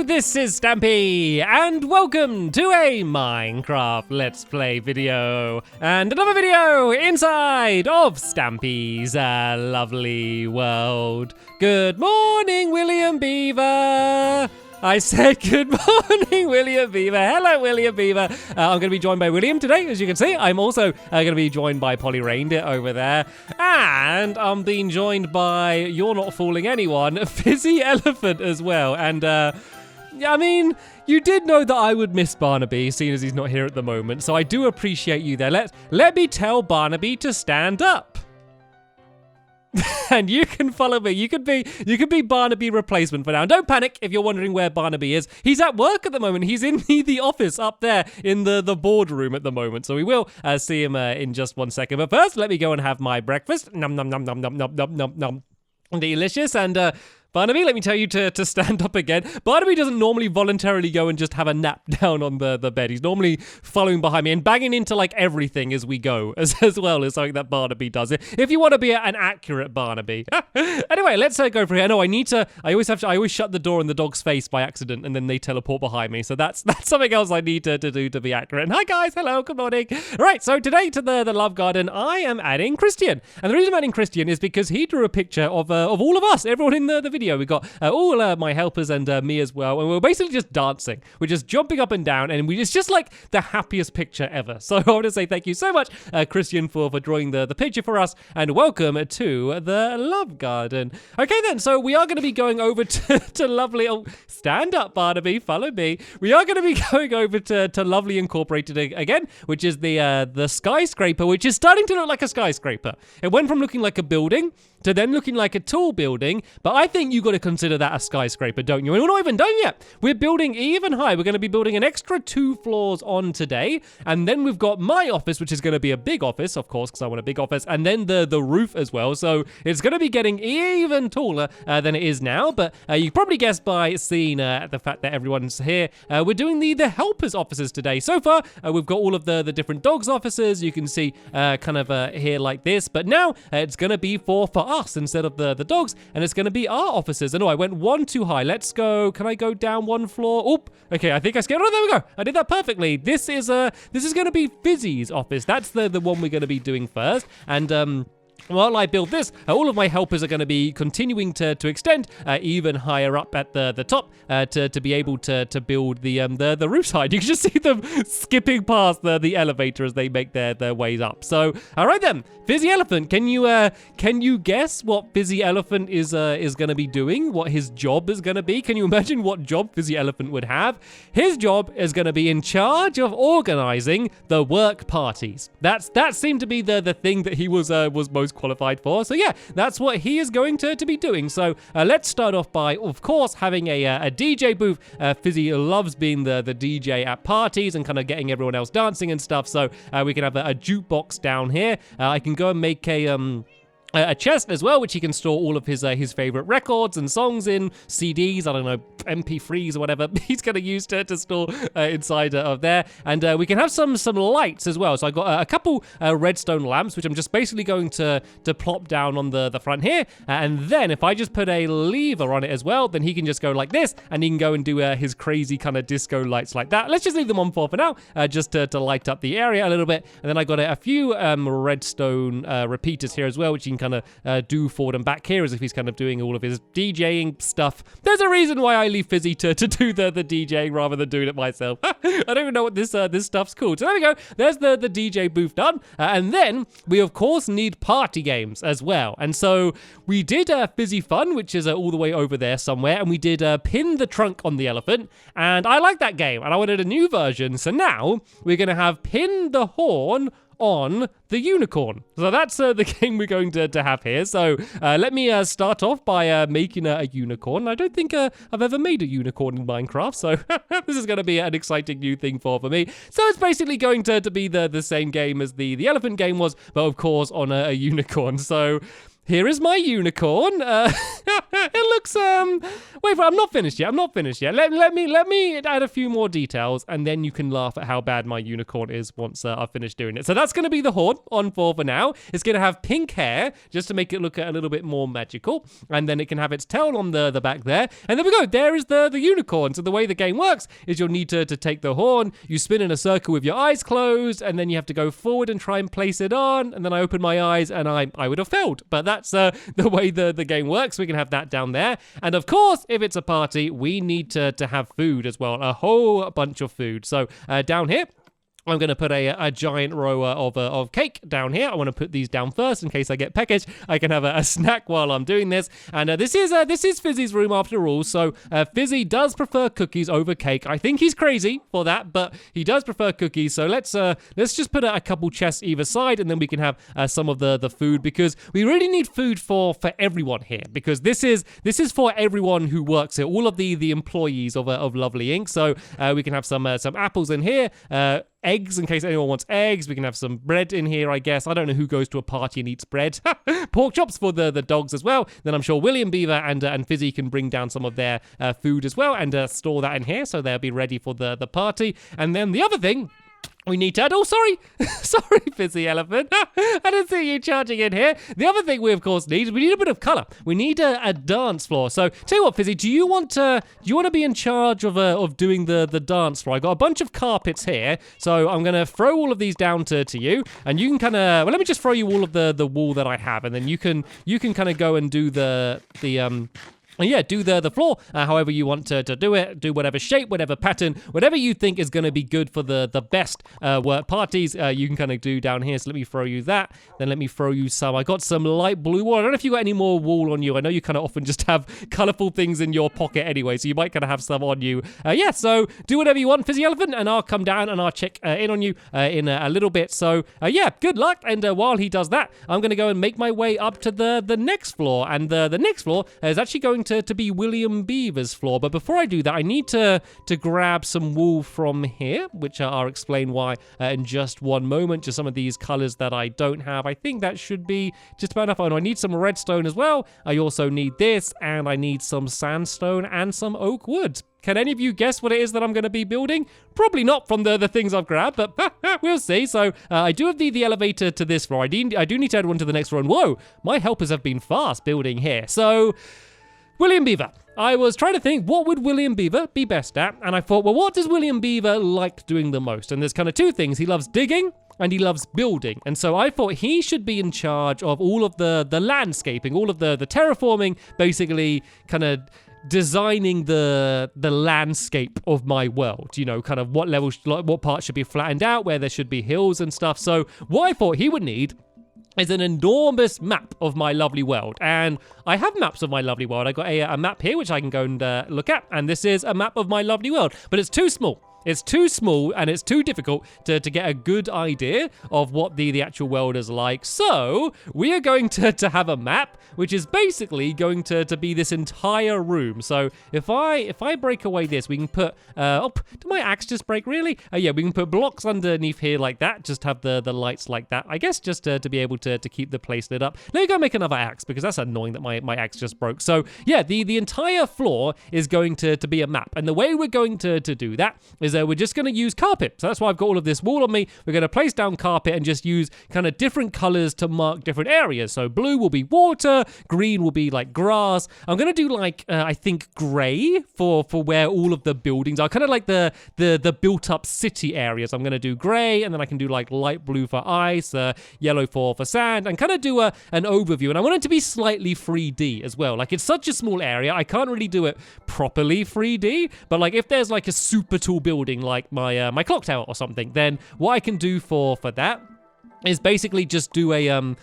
this is Stampy, and welcome to a Minecraft Let's Play video, and another video inside of Stampy's lovely world. Good morning, William Beaver! I said good morning, William Beaver. Hello, William Beaver. I'm going to be joined by William today, as you can see. I'm also going to be joined by Polly Reindeer over there. And I'm being joined by, you're not fooling anyone, Fizzy Elephant as well. And, I mean, you did know that I would miss Barnaby, seeing as he's not here at the moment. So I do appreciate you there. Let me tell Barnaby to stand up. And you can follow me. You could be Barnaby replacement for now. And don't panic if you're wondering where Barnaby is. He's at work at the moment. He's in the office up there in the boardroom at the moment. So we will see him in just 1 second. But first, let me go and have my breakfast. Nom nom nom nom nom nom nom nom nom. Delicious. And Barnaby, let me tell you to stand up again. Barnaby doesn't normally voluntarily go and just have a nap down on the bed. He's normally following behind me and banging into like everything as we go, as well as something that Barnaby does. If you want to be an accurate Barnaby. Anyway, let's go for here. No, I always shut the door in the dog's face by accident and then they teleport behind me. So that's something else I need to do to be accurate. And hi guys, hello, good morning. Right, so today to the love garden, I am adding Christian. And the reason I'm adding Christian is because he drew a picture of all of us, everyone in the video. We've got all my helpers and me as well, and we're basically just dancing. We're just jumping up and down, and it's just like the happiest picture ever. So I want to say thank you so much, Christian, for drawing the picture for us, and welcome to the Love Garden. Okay then, so we are going to be going over to lovely, stand up Barnaby, follow me. We are going to be going over to Lovely Incorporated again, which is the Skyscraper, which is starting to look like a skyscraper. It went from looking like a building to then looking like a tall building, but I think you got to consider that a skyscraper, don't you? And we're not even done yet. We're building even higher. We're going to be building an extra 2 floors on today, and then we've got my office, which is going to be a big office, of course, because I want a big office, and then the roof as well. So it's going to be getting even taller than it is now, but you probably guessed by seeing the fact that everyone's here. We're doing the helpers offices today. So far, we've got all of the different dogs offices. You can see kind of here like this, but now it's going to be for us instead of the dogs, and it's going to be our offices. And I went one too high. Let's go. Can I go down 1 floor? Oop. Okay, I think I scared. Oh, there we go. I did that perfectly. This is going to be Fizzy's office. That's the one we're going to be doing first. And while I build this, all of my helpers are going to be continuing to extend even higher up at the top to be able to build the roof side. You can just see them skipping past the elevator as they make their ways up. So, all right then, Fizzy Elephant, can you guess what Fizzy Elephant is going to be doing? What his job is going to be? Can you imagine what job Fizzy Elephant would have? His job is going to be in charge of organizing the work parties. That seemed to be the thing that he was most qualified for. So yeah, that's what he is going to be doing. So let's start off by, of course, having a DJ booth. Fizzy loves being the DJ at parties and kind of getting everyone else dancing and stuff. So we can have a jukebox down here. I can go and make a chest as well, which he can store all of his favorite records and songs in, CDs, I don't know, MP3s or whatever he's going to use to store inside of there. And we can have some lights as well. So I got a couple redstone lamps, which I'm just basically going to plop down on the front here. And then if I just put a lever on it as well, then he can just go like this, and he can go and do his crazy kind of disco lights like that. Let's just leave them on for now, just to light up the area a little bit. And then I got a few redstone repeaters here as well, which you can kind of do forward and back here as if he's kind of doing all of his DJing stuff. There's a reason why I leave Fizzy to do the DJing rather than doing it myself. I don't even know what this stuff's called. So there we go. There's the DJ booth done. And then we, of course, need party games as well. And so we did Fizzy Fun, which is all the way over there somewhere. And we did Pin the Trunk on the Elephant. And I like that game. And I wanted a new version. So now we're going to have Pin the Horn on the unicorn. So that's the game we're going to have here. So let me start off by making a unicorn. I don't think I've ever made a unicorn in Minecraft, so this is going to be an exciting new thing for me. So it's basically going to be the same game as the elephant game was, but of course on a unicorn. So here is my unicorn. It looks wait, I'm not finished yet. Let me add a few more details, and then you can laugh at how bad my unicorn is once I've finished doing it. So that's going to be the horn on for now. It's going to have pink hair just to make it look a little bit more magical, and then it can have its tail on the back there, and there we go. There is the unicorn. So the way the game works is you'll need to take the horn, you spin in a circle with your eyes closed, and then you have to go forward and try and place it on, and then I open my eyes and I would have failed, but that's the way the game works. We can have that down there, and of course, if it's a party, we need to have food as well, a whole bunch of food. So down here, I'm going to put a giant row of cake down here. I want to put these down first in case I get peckish. I can have a snack while I'm doing this. And this is Fizzy's room after all. So Fizzy does prefer cookies over cake. I think he's crazy for that, but he does prefer cookies. So let's just put a couple chests either side, and then we can have some of the food, because we really need food for everyone here, because this is for everyone who works here, all of the employees of Lovely Inc. So we can have some apples in here. Eggs, in case anyone wants eggs. We can have some bread in here, I guess. I don't know who goes to a party and eats bread. Pork chops for the dogs as well. Then I'm sure William Beaver and Fizzy can bring down some of their food as well, and store that in here so they'll be ready for the party. And then the other thing we need to add, sorry, Fizzy Elephant. I didn't see you charging in here. The other thing we, of course, need a bit of color. We need a dance floor. So, tell you what, Fizzy, do you want to be in charge of doing the dance floor? I got a bunch of carpets here, so I'm gonna throw all of these down to you, and you can kind of, let me just throw you all of the wool that I have, and then you can kind of go and do the floor however you want to do it. Do whatever shape, whatever pattern, whatever you think is going to be good for the best work parties. You can kind of do down here. So let me throw you that. Then let me throw you some. I got some light blue wool. I don't know if you got any more wool on you. I know you kind of often just have colorful things in your pocket anyway, so you might kind of have some on you. So do whatever you want, Fizzy Elephant, and I'll come down and I'll check in on you in a little bit. So good luck. And while he does that, I'm going to go and make my way up to the next floor. And the next floor is actually going to be William Beaver's floor. But before I do that, I need to grab some wool from here, which I'll explain why in just one moment. Just some of these colors that I don't have. I think that should be just about enough. Oh, no, I need some redstone as well. I also need this, and I need some sandstone and some oak wood. Can any of you guess what it is that I'm going to be building? Probably not from the things I've grabbed, but we'll see. So I do have the elevator to this floor. I do need to add one to the next floor. And whoa, my helpers have been fast building here. So William Beaver. I was trying to think, what would William Beaver be best at? And I thought, well, what does William Beaver like doing the most? And there's kind of two things. He loves digging and he loves building. And so I thought he should be in charge of all of the landscaping, all of the terraforming, basically kind of designing the landscape of my world, kind of what parts should be flattened out, where there should be hills and stuff. So what I thought he would need is an enormous map of my lovely world. And I have maps of my lovely world. I got a map here, which I can go and look at. And this is a map of my lovely world, but it's too small. It's too small and it's too difficult to get a good idea of what the actual world is like. So we are going to have a map, which is basically going to be this entire room. So if I break away this, we can put, did my axe just break really? Yeah, we can put blocks underneath here like that, just have the lights like that. I guess just to be able to keep the place lit up. Let me go make another axe because that's annoying that my axe just broke. So yeah, the entire floor is going to be a map. And the way we're going to do that is we're just going to use carpet. So that's why I've got all of this wool on me. We're going to place down carpet and just use kind of different colors to mark different areas. So blue will be water, green will be like grass. I'm going to do like, I think gray for where all of the buildings are, kind of like the built up city areas. I'm going to do gray, and then I can do like light blue for ice, yellow for sand, and kind of do an overview. And I want it to be slightly 3D as well. Like it's such a small area, I can't really do it properly 3D, but like if there's like a super tall building like my clock tower or something, then what I can do for that is basically just do a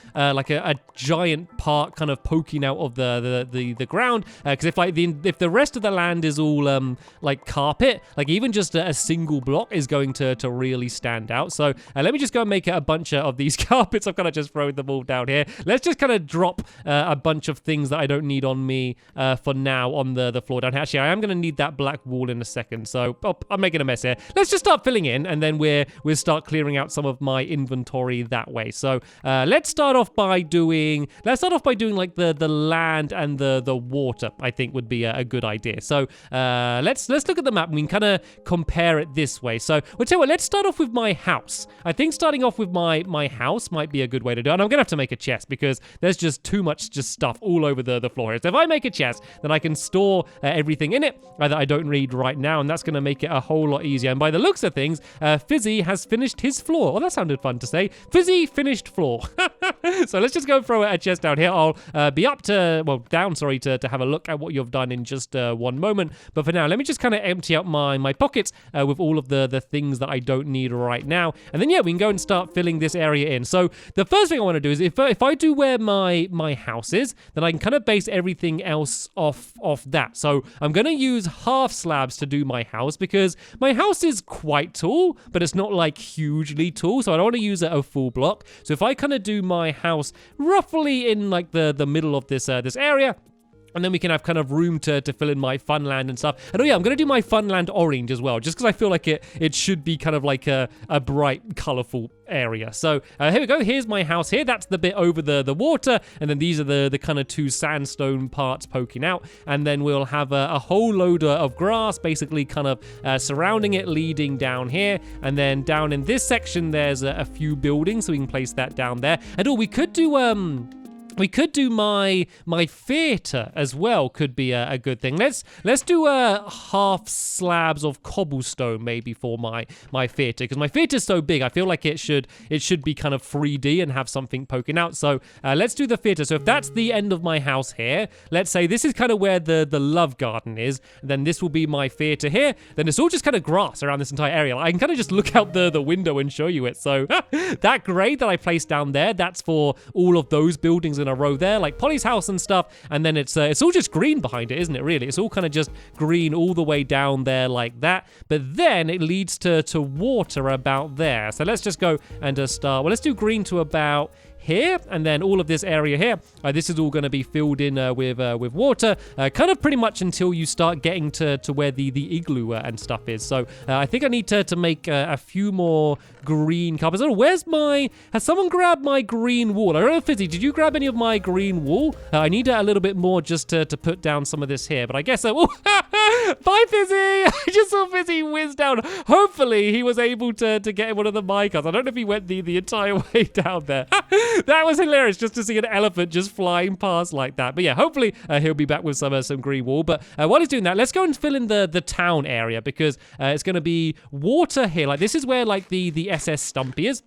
giant part kind of poking out of the ground, because if the rest of the land is all like carpet, like even just a single block is going to really stand out. So let me just go and make a bunch of these carpets. I've kind of just thrown them all down here. Let's just kind of drop a bunch of things that I don't need on me for now on the floor down here. Actually, I am going to need that black wall in a second, so I'm making a mess here. Let's just start filling in, and then we'll start clearing out some of my inventory that way. So let's start off by doing like the land and the water. I think would be a good idea. So let's look at the map and we can kind of compare it this way. So we'll tell you what, let's start off with my house. I think starting off with my house might be a good way to do it. And I'm gonna have to make a chest because there's just too much stuff all over the floor here. So if I make a chest, then I can store everything in it that I don't need right now, and that's gonna make it a whole lot easier. And by the looks of things, Fizzy has finished his floor. Oh, that sounded fun to say. Fizzy finished floor. So let's just go throw a chest down here. I'll be down, sorry, to have a look at what you've done in just one moment. But for now, let me just kind of empty out my pockets with all of the things that I don't need right now. And then, yeah, we can go and start filling this area in. So the first thing I want to do is if I do where my house is, then I can kind of base everything else off that. So I'm going to use half slabs to do my house because my house is quite tall, but it's not like hugely tall. So I don't want to use a full block. So if I kind of do my house roughly in like the middle of this area, and then we can have kind of room to fill in my Funland and stuff. And oh yeah, I'm going to do my Funland orange as well, just because I feel like it should be kind of like a bright, colourful area. So here we go. Here's my house here. That's the bit over the water. And then these are the kind of two sandstone parts poking out. And then we'll have a whole load of grass basically kind of surrounding it, leading down here. And then down in this section, there's a few buildings, so we can place that down there. And we could do my theater as well. Could be a good thing. Let's do half slabs of cobblestone maybe for my theater, because my theater is so big. I feel like it should be kind of 3D and have something poking out. So let's do the theater. So if that's the end of my house here, let's say this is kind of where the love garden is, and then this will be my theater here. Then it's all just kind of grass around this entire area. I can kind of just look out the window and show you it. So that grade that I placed down there, that's for all of those buildings in a row there, like Polly's house and stuff. And then it's all just green behind it, isn't it? Really, it's all kind of just green all the way down there like that. But then it leads to water about there. So let's just go and start. Well, let's do green to about here, and then all of this area here, this is all going to be filled in with water, kind of pretty much until you start getting to where the igloo and stuff is. So I think I need to make a few more green carpets. Oh, has someone grabbed my green wool? I don't know, Fizzy, did you grab any of my green wool? I need a little bit more just to put down some of this here, but I guess bye, Fizzy. I just saw Fizzy whiz down. Hopefully he was able to get one of the minecarts. I don't know if he went the entire way down there. That was hilarious just to see an elephant just flying past like that. But yeah, hopefully he'll be back with some green wool. But while he's doing that, let's go and fill in the town area, because it's going to be water here. Like this is where like the SS Stumpy is.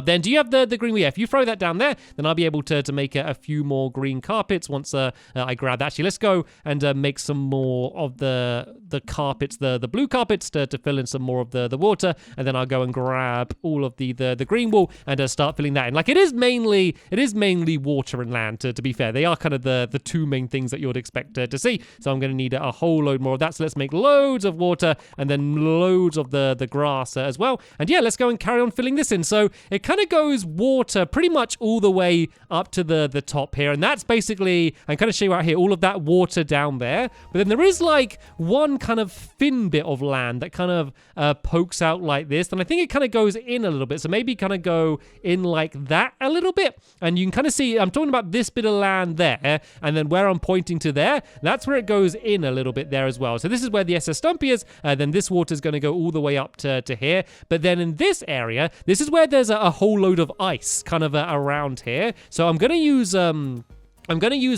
Then do you have the green? Yeah, if you throw that down there, then I'll be able to make a few more green carpets once I grab that. Actually, let's go and make some more of the carpets, the blue carpets to fill in some more of the water, and then I'll go and grab all of the green wool and start filling that in. Like it is mainly water and land. To be fair, they are kind of the two main things that you would expect to see. So I'm going to need a whole load more of that. So let's make loads of water and then loads of the grass as well. And yeah, let's go and carry on filling this in. So it kind of goes water pretty much all the way up to the top here. And that's basically, I'm kind of show you out here, all of that water down there. But then there is like one kind of thin bit of land that kind of pokes out like this. And I think it kind of goes in a little bit. So maybe kind of go in like that a little bit. And you can kind of see, I'm talking about this bit of land there. And then where I'm pointing to there, that's where it goes in a little bit there as well. So this is where the SS Stumpy is. Then this water is going to go all the way up to here. But then in this area, this is where there's a whole load of ice kind of around here. So I'm going to use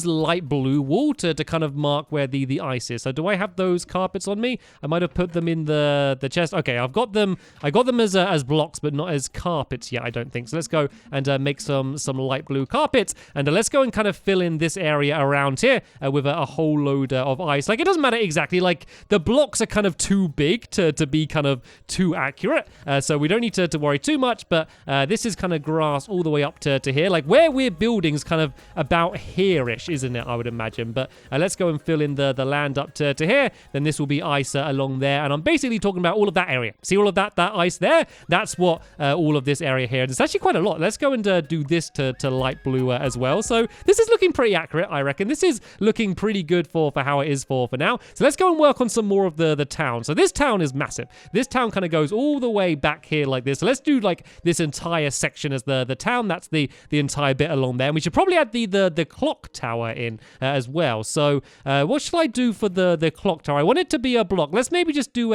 light blue wool to kind of mark where the ice is. So do I have those carpets on me? I might have put them in the chest. Okay, I got them as blocks, but not as carpets yet, I don't think. So let's go and make some light blue carpets. And let's go and kind of fill in this area around here with a whole load of ice. Like, it doesn't matter exactly. Like, the blocks are kind of too big to be kind of too accurate. So we don't need to worry too much. But this is kind of grass all the way up to here. Like, where we're building is kind of about here-ish, isn't it? I would imagine. But let's go and fill in the land up to here. Then this will be ice along there. And I'm basically talking about all of that area. See all of that ice there? That's what all of this area here. It's actually quite a lot. Let's go and do this to light blue as well. So this is looking pretty accurate, I reckon. This is looking pretty good for how it is for now. So let's go and work on some more of the town. So this town is massive. This town kind of goes all the way back here like this. So let's do like this entire section as the town. That's the entire bit along there. And we should probably add the clock tower in as well. So what should I do for the clock tower? I want it to be a block. Let's maybe just do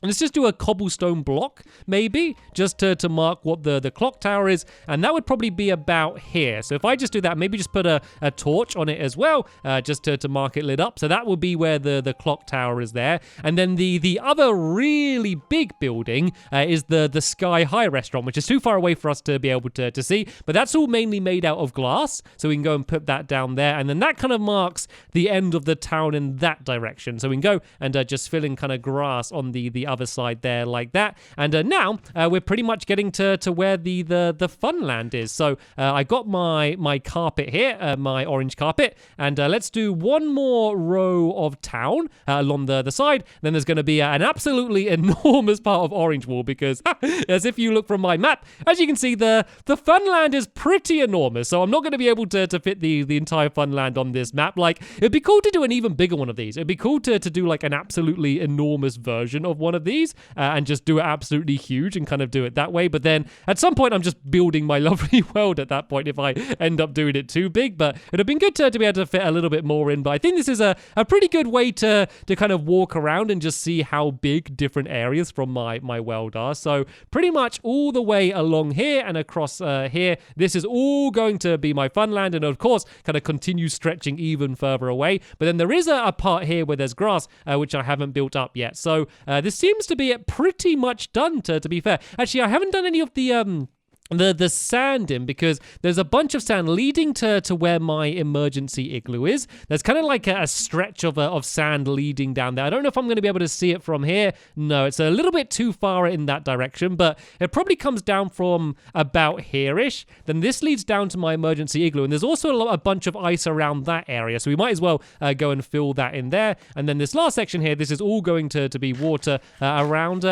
let's just do a cobblestone block, maybe, just to mark what the clock tower is. And that would probably be about here. So if I just do that, maybe just put a torch on it as well, just to mark it lit up. So that would be where the clock tower is there. And then the other really big building is the Sky High restaurant, which is too far away for us to be able to see. But that's all mainly made out of glass. So we can go and put that down there. And then that kind of marks the end of the town in that direction. So we can go and just fill in kind of grass on the other side there like that. And now we're pretty much getting to where the fun land is. So I got my carpet here, my orange carpet, and let's do one more row of town along the side. Then there's going to be an absolutely enormous part of orange wall because as if you look from my map, as you can see, the fun land is pretty enormous. So I'm not going to be able to fit the entire fun land on this map. Like, it'd be cool to do an even bigger one of these. It'd be cool to do like an absolutely enormous version of one of these and just do it absolutely huge and kind of do it that way. But then at some point, I'm just building my lovely world at that point if I end up doing it too big. But it'd have been good to be able to fit a little bit more in. But I think this is a pretty good way to kind of walk around and just see how big different areas from my world are. So pretty much all the way along here and across here, this is all going to be my fun land. And of course, kind of continue stretching even further away. But then there is a part here where there's grass, which I haven't built up yet. So this seems to be pretty much done, to be fair. Actually, I haven't done any of the sand in because there's a bunch of sand leading to where my emergency igloo is. There's kind of like a stretch of sand leading down there. I don't know if I'm going to be able to see it from here. No, it's a little bit too far in that direction, but it probably comes down from about here-ish. Then this leads down to my emergency igloo, and there's also a bunch of ice around that area, so we might as well go and fill that in there. And then this last section here, this is all going to be water around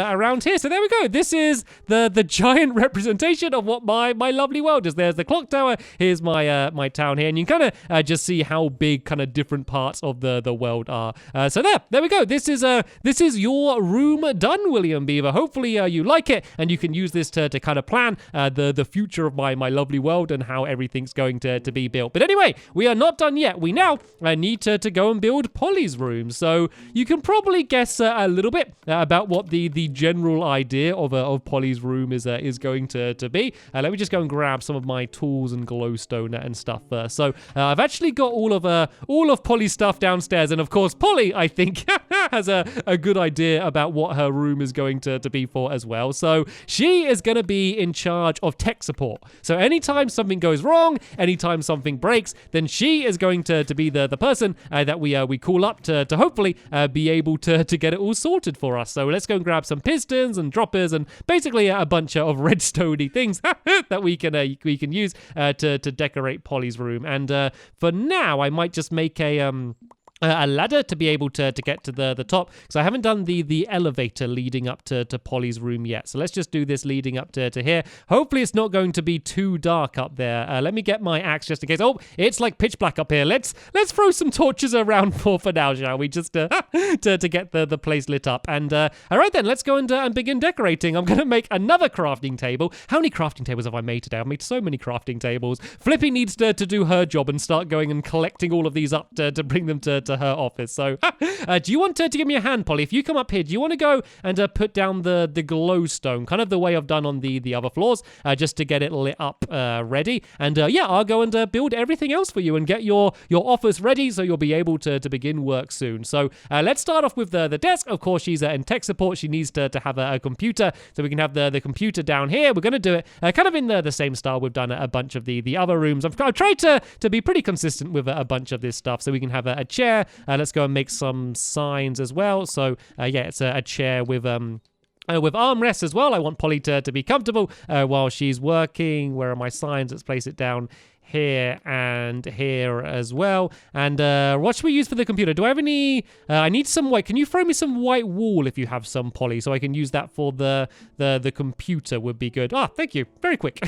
here. So there we go. This is the giant representation of what my lovely world is. There's the clock tower. Here's my town here, and you can kind of just see how big kind of different parts of the world are. So there we go. This is your room done, William Beaver. Hopefully you like it, and you can use this to kind of plan the future of my lovely world and how everything's going to be built. But anyway, we are not done yet. We now need to go and build Polly's room. So you can probably guess a little bit about what the general idea of Polly's room is going to be. Let me just go and grab some of my tools and glowstone and stuff first. So I've actually got all of Polly's stuff downstairs, and of course Polly, I think, has a good idea about what her room is going to be for as well. So she is going to be in charge of tech support. So anytime something goes wrong, anytime something breaks, then she is going to be the person that we call up to hopefully be able to get it all sorted for us. So let's go and grab some pistons and droppers and basically a bunch of redstone-y things that we can use to decorate Polly's room. And for now, I might just make a ladder to be able to get to the top, because I haven't done the elevator leading up to Polly's room yet. So let's just do this leading up to here. Hopefully it's not going to be too dark up there. Let me get my axe just in case. Oh, it's like pitch black up here. Let's throw some torches around for now, shall we? Just to get the place lit up. And all right then, let's go and begin decorating. I'm going to make another crafting table. How many crafting tables have I made today? I've made so many crafting tables. Flippy needs to do her job and start going and collecting all of these up to bring them to her office. So do you want to give me a hand, Polly? If you come up here, do you want to go and put down the glowstone, kind of the way I've done on the other floors, just to get it lit up ready? And yeah, I'll go and build everything else for you and get your office ready so you'll be able to begin work soon. So let's start off with the desk. Of course, she's in tech support. She needs to have a computer, so we can have the computer down here. We're going to do it kind of in the same style we've done a bunch of the other rooms. I've tried to be pretty consistent with a bunch of this stuff, so we can have a chair. Let's go and make some signs as well. So yeah, it's a chair with armrests as well. I want Polly to be comfortable while she's working. Where are my signs? Let's place it down here and here as well. And what should we use for the computer? Do I have any? I need some white. Can you throw me some white wool if you have some, Polly, so I can use that for the computer would be good. Ah, thank you. Very quick.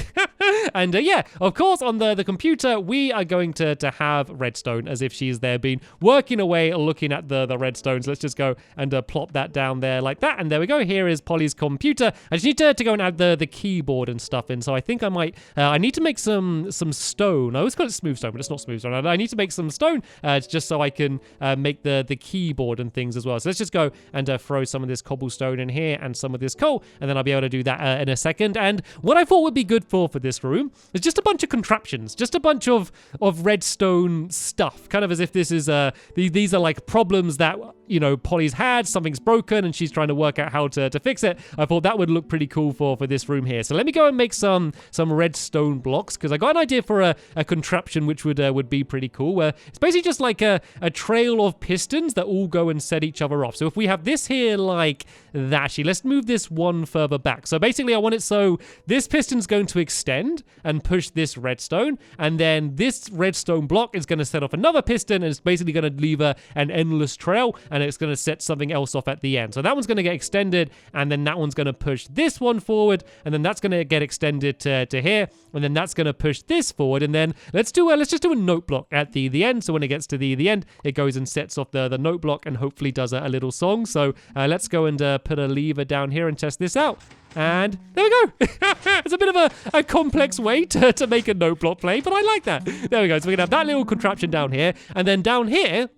And yeah, of course, on the computer, we are going to have redstone as if she's there been working away looking at the redstones. Let's just go and plop that down there like that. And there we go. Here is Polly's computer. I just need to go and add the keyboard and stuff in. So I think I might, I need to make some stone. I always call it smooth stone, but it's not smooth stone. I need to make some stone just so I can make the keyboard and things as well. So let's just go and throw some of this cobblestone in here and some of this coal, and then I'll be able to do that in a second. And what I thought would be good for this room is just a bunch of contraptions, just a bunch of redstone stuff, kind of as if this is these are like problems that, you know, Polly's had, something's broken and she's trying to work out how to fix it. I thought that would look pretty cool for this room here. So let me go and make some redstone blocks, because I got an idea for a contraption which would be pretty cool, where it's basically just like a trail of pistons that all go and set each other off. So if we have this here like that, actually, let's move this one further back. So basically I want it so this piston's going to extend and push this redstone, and then this redstone block is going to set off another piston, and it's basically going to leave an endless trail, and it's going to set something else off at the end. So that one's going to get extended, and then that one's going to push this one forward, and then that's going to get extended to here, and then that's going to push this forward, and then let's just do a note block at the end. So when it gets to the end, it goes and sets off the note block and hopefully does a little song. So let's go and put a lever down here and test this out. And there we go. It's a bit of a complex way to make a note block play, but I like that. There we go. So we're going to have that little contraption down here, and then down here,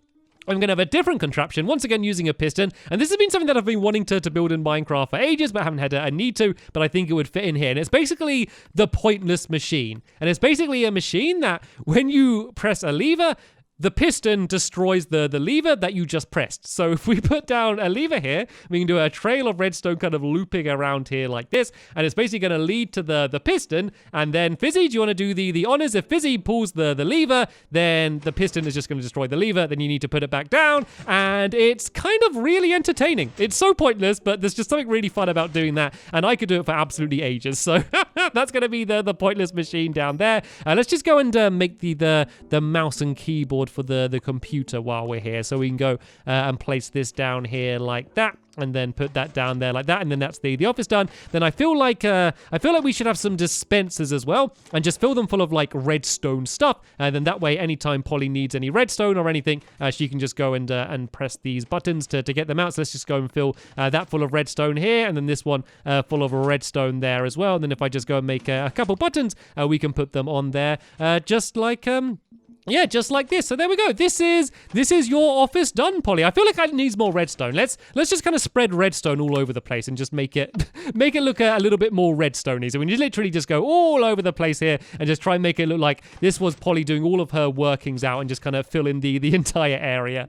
I'm going to have a different contraption, once again using a piston. And this has been something that I've been wanting to build in Minecraft for ages, but haven't had a need to. But I think it would fit in here. And it's basically the pointless machine. And it's basically a machine that when you press a lever, the piston destroys the lever that you just pressed. So if we put down a lever here, we can do a trail of redstone kind of looping around here like this, and it's basically going to lead to the piston. And then Fizzy, do you want to do the honors? If Fizzy pulls the lever, then the piston is just going to destroy the lever. Then you need to put it back down, and it's kind of really entertaining. It's so pointless, but there's just something really fun about doing that, and I could do it for absolutely ages. So that's going to be the pointless machine down there. Let's just go and make the mouse and keyboard for the computer while we're here, so we can go and place this down here like that, and then put that down there like that, and then that's the office done. Then I feel like we should have some dispensers as well, and just fill them full of like redstone stuff, and then that way anytime Polly needs any redstone or anything, she can just go and press these buttons to get them out. So let's just go and fill that full of redstone here, and then this one full of redstone there as well. And then if I just go and make a couple buttons, we can put them on there just like yeah, just like this. So there we go. This is your office done, Polly. I feel like it needs more redstone. Let's just kind of spread redstone all over the place and just make it look a little bit more redstoney. So we just literally just go all over the place here and just try and make it look like this was Polly doing all of her workings out and just kind of fill in the entire area.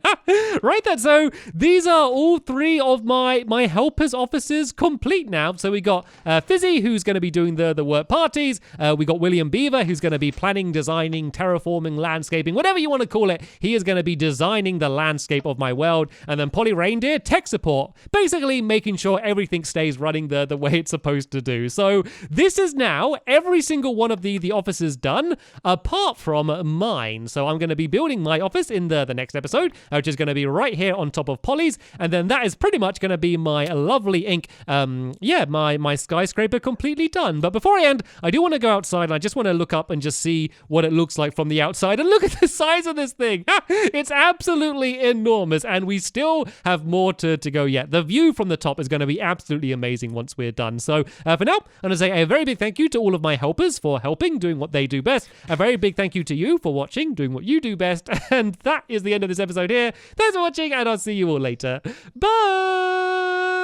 Right then. So these are all three of my helpers' offices complete now. So we got Fizzy, who's going to be doing the work parties. We got William Beaver, who's going to be planning, designing, terraforming, landscaping, whatever you want to call it. He is going to be designing the landscape of my world. And then Polly Reindeer, tech support, basically making sure everything stays running the way it's supposed to do. So this is now every single one of the offices done, apart from mine. So I'm going to be building my office in the next episode, which is going to be right here on top of Polly's. And then that is pretty much going to be my lovely ink, my skyscraper completely done. But before I end, I do want to go outside, and I just want to look up and just see what it looks like from the outside. And look at the size of this thing. It's absolutely enormous, and we still have more to go yet. The view from the top is going to be absolutely amazing once we're done. So for now, I'm going to say a very big thank you to all of my helpers for helping, doing what they do best. A very big thank you to you for watching, doing what you do best. And that is the end of this episode here. Thanks for watching, and I'll see you all later. Bye!